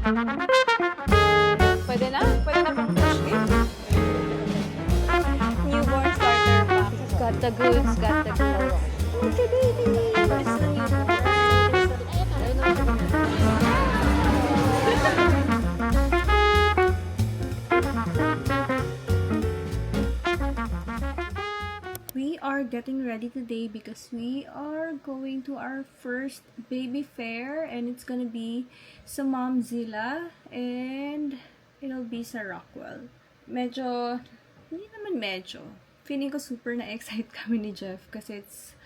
Pwede na? Pwede na pang push gift? Newborn starter pack. Got the goods, got the goods. Okay, baby! There's the newborn. We are getting ready today because we are going to our first baby fair and it's gonna be sa Momzilla and it'll be sa Rockwell. Medyo, hindi naman medyo. Feeling ko super na-excite kami ni Jeff kasi it's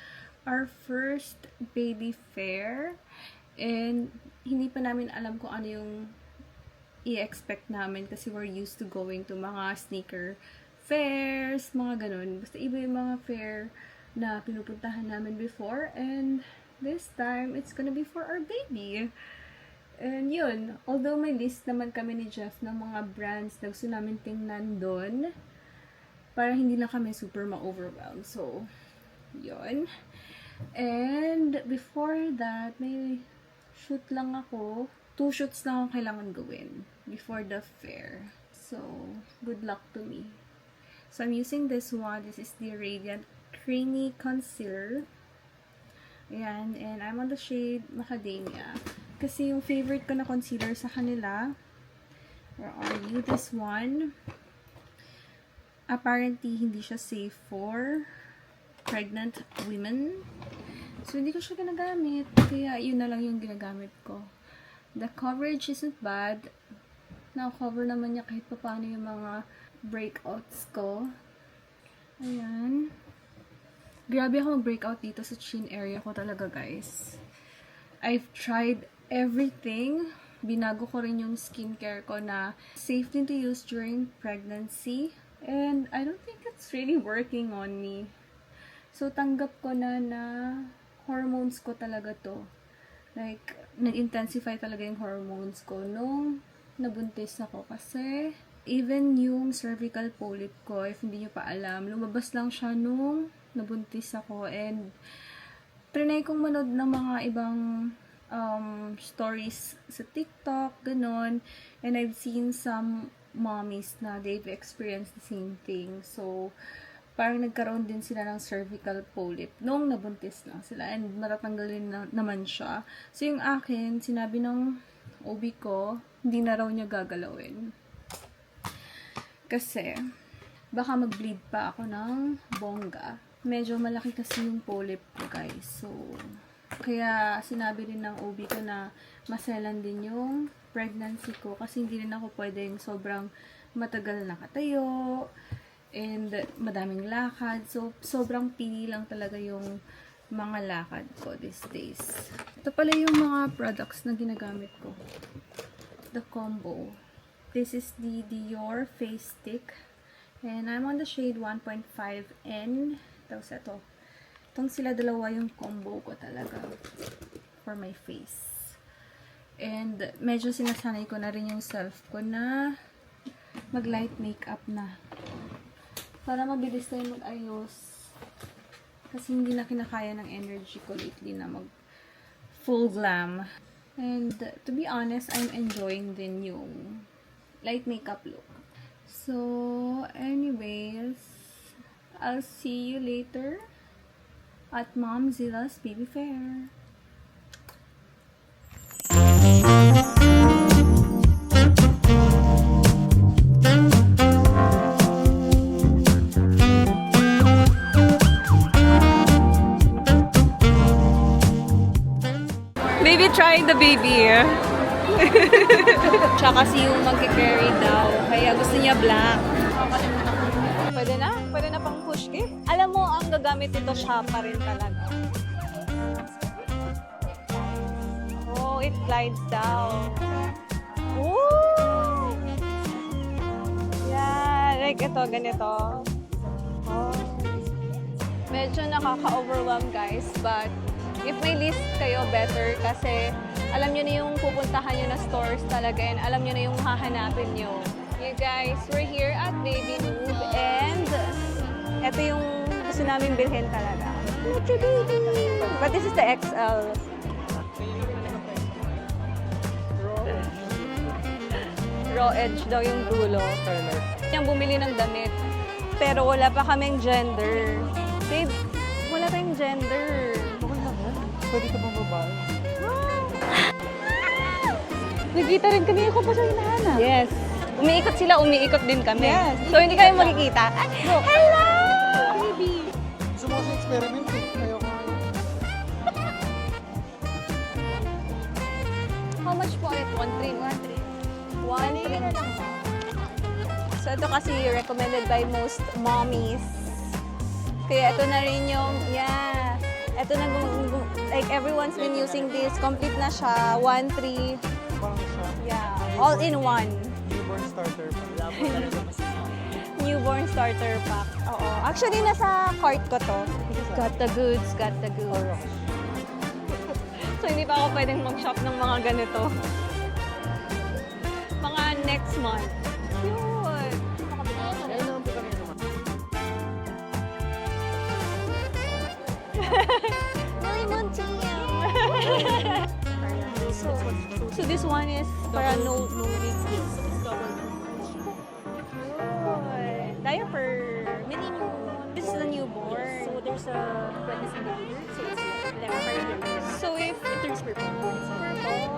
our first baby fair and hindi pa namin alam kung ano yung i-expect namin kasi we're used to going to mga sneaker fairs, mga ganun. Basta iba yung mga fair na pinupuntahan namin before. And this time, it's gonna be for our baby. And yun, although may list naman kami ni Jeff ng mga brands na gusto namin tingnan doon, para hindi na kami super ma-overwhelmed. So, yun. And before that, may shoot lang ako. 2 shoots lang ako kailangan gawin before the fair. So, good luck to me. So, I'm using this one. This is the Radiant Creamy Concealer. Ayan. And I'm on the shade Macadamia. Kasi yung favorite ko na concealer sa kanila. Where are you? This one. Apparently, hindi siya safe for pregnant women. So, hindi ko siya ginagamit. Kaya, yun na lang yung ginagamit ko. The coverage isn't bad. Na-cover naman niya kahit pa paano yung mga breakouts ko. Ayan. Grabe ako mag-breakout dito sa chin area ko talaga, guys. I've tried everything. Binago ko rin yung skincare ko na safe din to use during pregnancy. And I don't think it's really working on me. So, tanggap ko na hormones ko talaga to. Like, nag-intensify talaga yung hormones ko nung nabuntis ako kasi even yung cervical polyp ko, if hindi nyo pa alam, lumabas lang siya nung nabuntis ako. And trinay kong manood ng mga ibang stories sa TikTok, ganun. And I've seen some mommies na they've experienced the same thing. So, parang nagkaroon din sila ng cervical polyp nung nabuntis lang sila. And matatanggalin naman siya. So, yung akin, sinabi ng OB ko, hindi na raw niya gagalawin. Kasi, baka mag-bleed pa ako ng bongga. Medyo malaki kasi yung polyp ko, guys. So, kaya sinabi rin ng OB ko na maselan din yung pregnancy ko. Kasi hindi rin ako pwedeng sobrang matagal nakatayo. And madaming lakad. So, sobrang pili lang talaga yung mga lakad ko these days. Ito pala yung mga products na ginagamit ko. The combo. This is the Dior Face Stick. And I'm on the shade 1.5N. Tapos ito. Itong sila dalawa yung combo ko talaga. For my face. And medyo sinasanay ko na rin yung self ko na mag-light makeup na. Para mabilis na yung mag-ayos. Kasi hindi na kinakaya ng energy ko lately na mag full glam. And to be honest, I'm enjoying din yung light makeup look. So, anyways, I'll see you later at Momzilla's baby fair. Baby trying the baby. Siya kasi yung mag-carry daw. Kaya gusto niya black. Pwede na? Pwede na pang push gift? Alam mo, ang gagamit ito siya pa rin talaga. Oh, it glides down. Woo! Yeah, like ito, ganito. Oh. Medyo nakaka-overwhelm, guys, but if may list kayo, better kasi alam nyo na yung pupuntahan nyo na stores talaga and alam nyo na yung hahanapin nyo. You guys, we're here at Baby Noob and ito yung gusto namin bilhin talaga. But this is the XL. raw edge daw yung dulo. Yung bumili ng damit. Pero wala pa kaming gender. Babe, wala tayong gender. Okay lang yan. Pwede ka bang babae? Nagkita rin kami ako pa sa hinahanap. Yes. Umiikot sila, umiikot din kami. Yes. So, hindi kayo makikita. Hello! Baby! Gusto mo kasi experiment eh. Ayoko nga yun. How much po ulit? 1.3? 1.3. So, ito kasi recommended by most mommies. Kaya ito na rin yung, ito na, like everyone's been using this. Complete na siya. 1.3. Parang siya. Yeah. All in one. Newborn starter pa. Newborn starter pack. Oo. Actually, nasa cart ko to. Got the goods, got the goods. So, hindi pa ako pwedeng mag-shop ng mga ganito. Mga next month. Cute! Ayun naman po kanina naman. Really Montilla! So, this one is para no big deal. Diaper. Mini new. This is the newborn. So there's a pregnancy indicator, so it's left for here. So if It turns purple.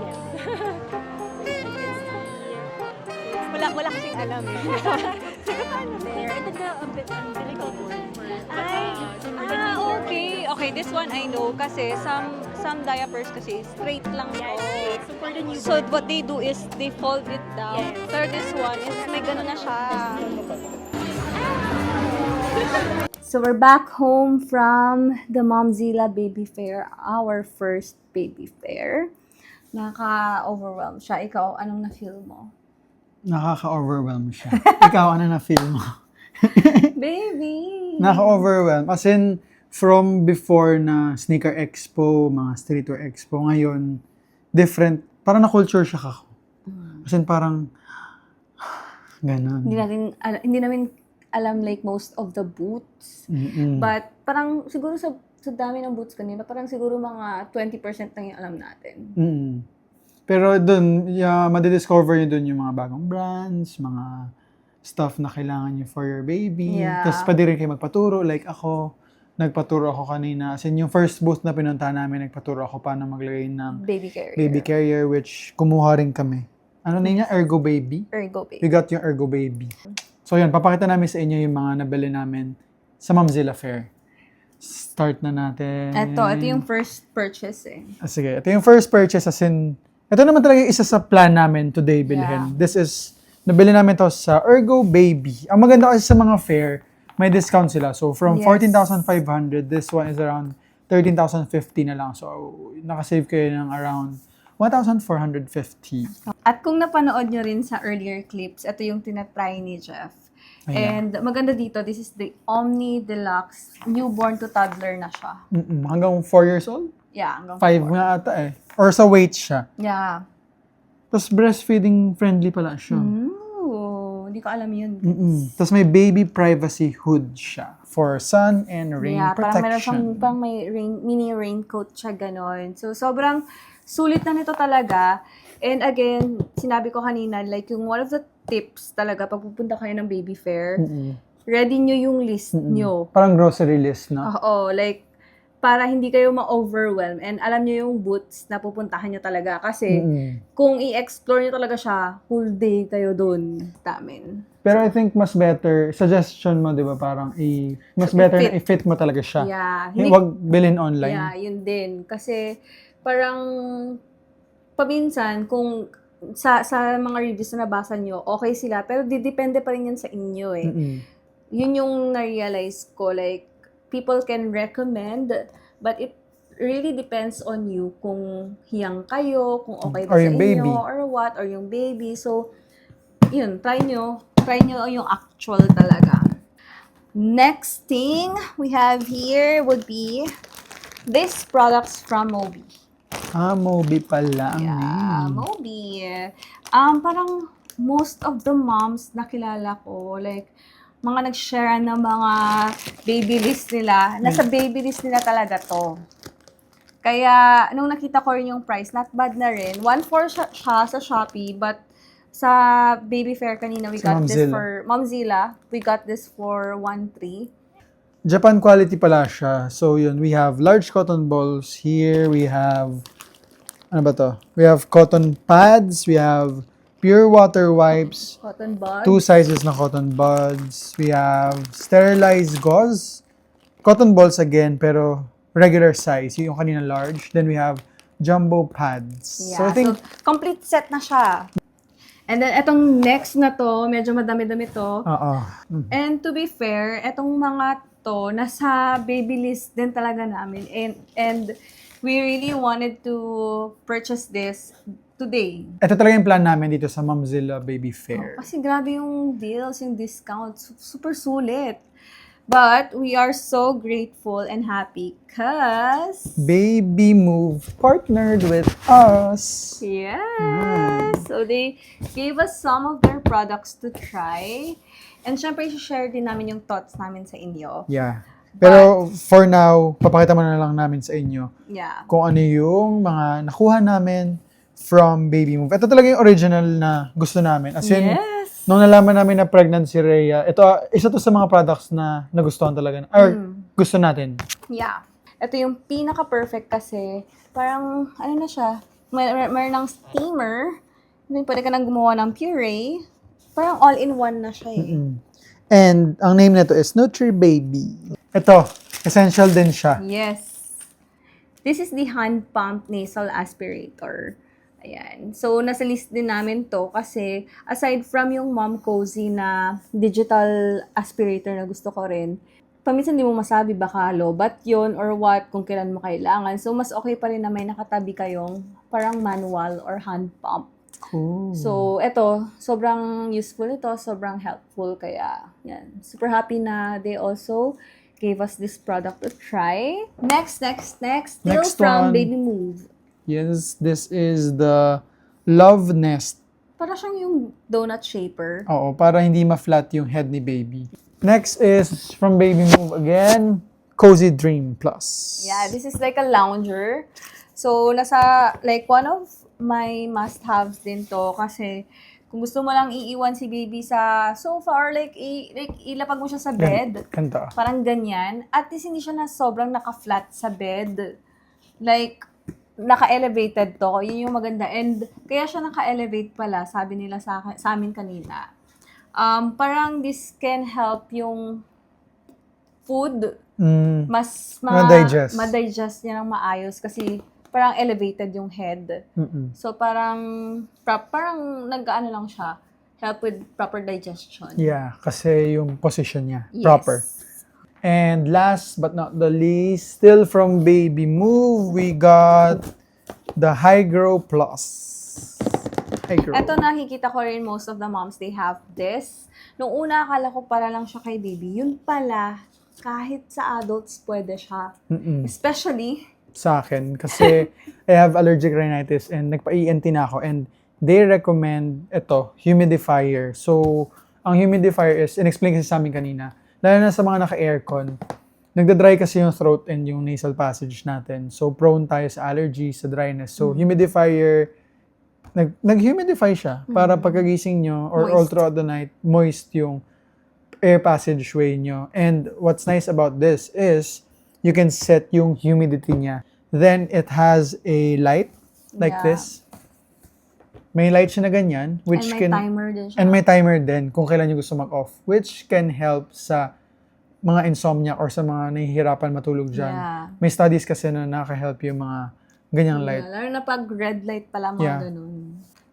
Yes. wala kasing alam eh. There, and then the umbilical cord for Okay. Okay, this one I know kasi some diapers kasi straight lang to. Yes. So for the newborn. So what they do is they fold it down. Yes. Pero this one is may gano'n na siya. So we're back home from the Momzilla Baby Fair, our first baby fair. Naka-overwhelm siya. Ikaw, anong na-feel mo? Nakaka-overwhelm siya. Ikaw, ano na-feel mo? Baby! Nakaka-overwhelm. As in, from before na sneaker expo, mga streetwear expo, ngayon, different. Parang na-culture siya ako. As in, parang, ganun. Hindi namin alam like most of the booths. Mm-mm. But parang siguro sa dami ng booths kanina, parang siguro mga 20% lang yung alam natin. Mm. Pero dun, madidiscover nyo dun yung mga bagong brands, mga stuff na kailangan nyo for your baby. Yeah. Tapos pwede rin kayo magpaturo. Like ako, nagpaturo ako kanina. As in, yung first booth na pinunta namin, nagpaturo ako paano maglagay ng Baby carrier. which kumuha rin kami. Ano na yun? Ergo Baby? Ergo baby. We got yung Ergo Baby. So yun, papakita namin sa inyo yung mga nabili namin sa Momzilla Fair. Start na natin. Ito yung first purchase eh. Sige, ito yung first purchase as in, ito naman talaga yung isa sa plan namin today bilhin. Yeah. This is, nabili namin to sa Ergo Baby. Ang maganda kasi sa mga fair, may discount sila. So from Yes. 14,500, this one is around 13,050 na lang. So nakasave kayo ng around 1,450. At kung napanood nyo rin sa earlier clips, ito yung tinatry ni Jeff. Ayan. And maganda dito, this is the Omni Deluxe newborn to toddler na siya. Hanggang 4 years old? Yeah, hanggang 5 4. nga ata eh. Or sa weight siya. Yeah. Tapos breastfeeding friendly pala siya. Ooh, hindi ko alam yun. Tapos may baby privacy hood siya for sun and rain Yeah, parang meron siyang protection. parang may mini raincoat siya ganon. So, sobrang sulit na nito talaga. And again, sinabi ko kanina, like yung one of the tips talaga, pag pupunta kayo ng baby fair, ready nyo yung list nyo. Parang grocery list, no? Oo, like, para hindi kayo ma-overwhelm and alam nyo yung booths na pupuntahan nyo talaga. Kasi, kung i-explore nyo talaga siya, whole day kayo dun namin. Pero I think mas better, suggestion mo, di ba, parang mas better na i-fit mo talaga siya. Yeah. Huwag bilhin online. Yeah, yun din. Kasi, parang, paminsan, kung sa mga reviews na nabasa nyo, okay sila, pero depende pa rin yan sa inyo eh. Yun yung na-realize ko, like, people can recommend, but it really depends on you kung hiyang kayo, kung okay ba Or sa yung inyo, baby. or what, or yung baby. So, yun, try nyo yung actual talaga. Next thing we have here would be these products from Moby. Moby pala ang Yeah, name. Moby. Parang most of the moms na kilala ko, like, mga nag-share ng mga baby list nila. Nasa baby list nila talaga to. Kaya, nung nakita ko rin yung price, not bad na rin. 1.4 siya sa Shopee, but Sa baby fair kanina, we Sa got this Momzilla. for Momzilla. We got this for 1,300. Japan quality pala siya. So yun, we have large cotton balls here. We have, ano ba to? We have cotton pads. We have pure water wipes. Cotton bud. 2 sizes na cotton buds. We have sterilized gauze. Cotton balls again, pero regular size. Yung kanina large. Then we have jumbo pads. Yeah, So I think, complete set na siya. And then, etong next na to, medyo madami-dami to. oo. And to be fair, etong mga to, nasa baby list din talaga namin. And we really wanted to purchase this today. Ito talaga yung plan namin dito sa Momzilla Baby Fair. Kasi grabe yung deals, yung discounts. Super sulit. But we are so grateful and happy because Baby Move partnered with us. yes! So they gave us some of their products to try. And syempre, share din namin yung thoughts namin sa inyo. Yeah. Pero for now, papakita mo na lang namin sa inyo Yeah. kung ano yung mga nakuha namin from Baby Move. Ito talaga yung original na gusto namin. As in, Yes! nung nalaman namin na pregnant si Rhea, ito, isa to sa mga products na nagustuhan talaga. Or gusto natin. Yeah. Ito yung pinaka-perfect kasi parang, ano na siya, mayroon ng steamer, then pwede ka nang gumawa ng puree, parang all-in-one na siya eh. And ang name nito is Nutri Baby. Ito, essential din siya. Yes. This is the hand pump nasal aspirator. Ayan. So, nasa list din namin to kasi aside from yung Mom Cozy na digital aspirator na gusto ko rin, paminsan di mo masabi baka lobat yun or what, kung kailan mo kailangan. So, mas okay pa rin na may nakatabi kayong parang manual or hand pump. Cool. So, eto, sobrang useful ito, sobrang helpful. Kaya, yan. Super happy na they also gave us this product to try. Next. Still Next from one. Baby Move. Yes, this is the Love Nest. Para siyang yung donut shaper. Oo, para hindi ma-flat yung head ni baby. Next is from Baby Move again, Cozy Dream Plus. Yeah, this is like a lounger. So, nasa, like, one of my must-haves din to kasi kung gusto mo lang iiwan si baby sa sofa or like ilapag mo siya sa bed, Kanta. parang ganyan, at least hindi siya na sobrang naka-flat sa bed. Like, naka-elevated to. Yun yung maganda. And kaya siya naka-elevate pala, sabi nila sa amin kanina. Parang this can help yung food mas ma-digest niya ng maayos kasi parang elevated yung head. So parang nag-ano lang siya, help with proper digestion. Yeah, kasi yung position niya, Yes. proper. And last but not the least, still from Baby Move, we got the High Grow Plus. High Grow. Ito nakikita ko rin most of the moms, they have this. Nung una, akala ko para lang siya kay baby. Yun pala, kahit sa adults pwede siya. Especially, Sa akin, kasi I have allergic rhinitis and nagpa-ENT na ako and they recommend ito, humidifier. So, ang humidifier is, in-explain kasi sa amin kanina, lalo na sa mga naka-aircon, nagda-dry kasi yung throat and yung nasal passage natin. So, prone tayo sa allergies, sa dryness. So, humidifier, nag-humidify siya para pagkagising nyo or all throughout the night, moist yung air passageway nyo. And what's nice about this is, you can set yung humidity niya. Then, it has a light like Yeah. this. May light siya na ganyan, which and may can... timer din siya. And may timer din kung kailan nyo gusto mag-off, which can help sa mga insomnia or sa mga nahihirapan matulog dyan. Yeah. May studies kasi na nakaka-help yung mga ganyang light. Yeah, lalo na pag red light pala mga Yeah. ganun.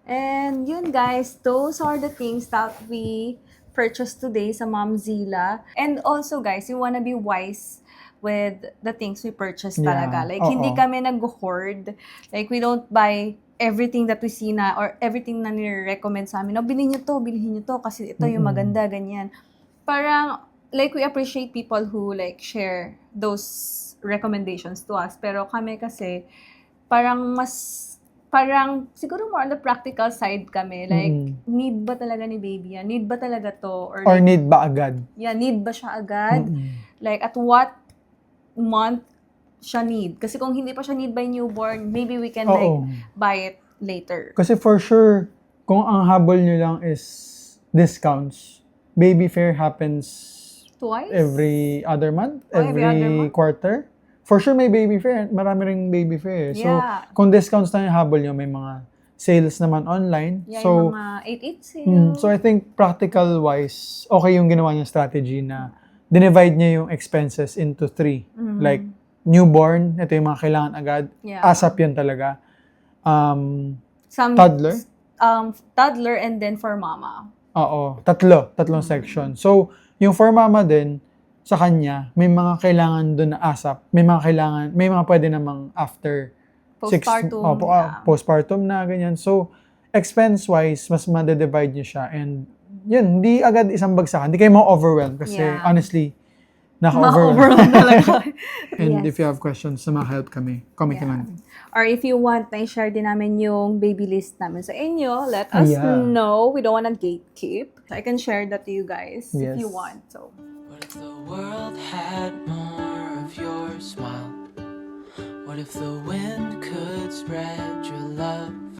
And yun guys, those are the things that we purchased today sa Momzilla. And also guys, you wanna be wise with the things we purchased Yeah. talaga. Like, Oo. hindi kami nag-hoard. Like, we don't buy everything that we see na or everything na nire-recommend sa amin. No, bilhin nyo to kasi ito yung maganda, ganyan. Parang, like, we appreciate people who, like, share those recommendations to us. Pero kami kasi, parang siguro more on the practical side kami. Like, need ba talaga ni baby yan? Need ba talaga to? Or Or like, need ba agad? yeah, need ba siya agad? Like, at what month siya need? Kasi kung hindi pa siya need by newborn, maybe we can like Oo. buy it later. Kasi for sure, kung ang habol nyo lang is discounts, baby fair happens Twice? every other month, Oh, every other month? quarter. For sure may baby fair. Marami ring baby fair. So, Yeah. kung discounts na yung habol nyo, may mga sales naman online. Yeah, So, yung mga 8-8 sale. so I think practical-wise, okay yung ginawa niyang strategy na dinivide niya yung expenses into 3. Like, newborn, ito yung mga kailangan agad. Yeah. ASAP yun talaga. Some, Toddler? Toddler and then for mama. Oo, tatlong section. So, yung for mama din, sa kanya, may mga kailangan doon na ASAP. May mga pwede namang after Postpartum, yeah. Postpartum na, ganyan. So, expense-wise, mas madedivide niyo siya. And, yun, hindi agad isang bagsakan. Hindi kayo ma-overwhelm. Kasi, Yeah. honestly, naka-overwhelm. Ma-overwhelm talaga. And Yes. if you have questions, ma-help kami. Comment Yeah. lang. Or if you want na i-share din namin yung baby list namin sa inyo, let us Yeah. know. We don't wanna gatekeep. I can share that to you guys if Yes. you want. So, What if the world had more of your smile? What if the wind could spread your love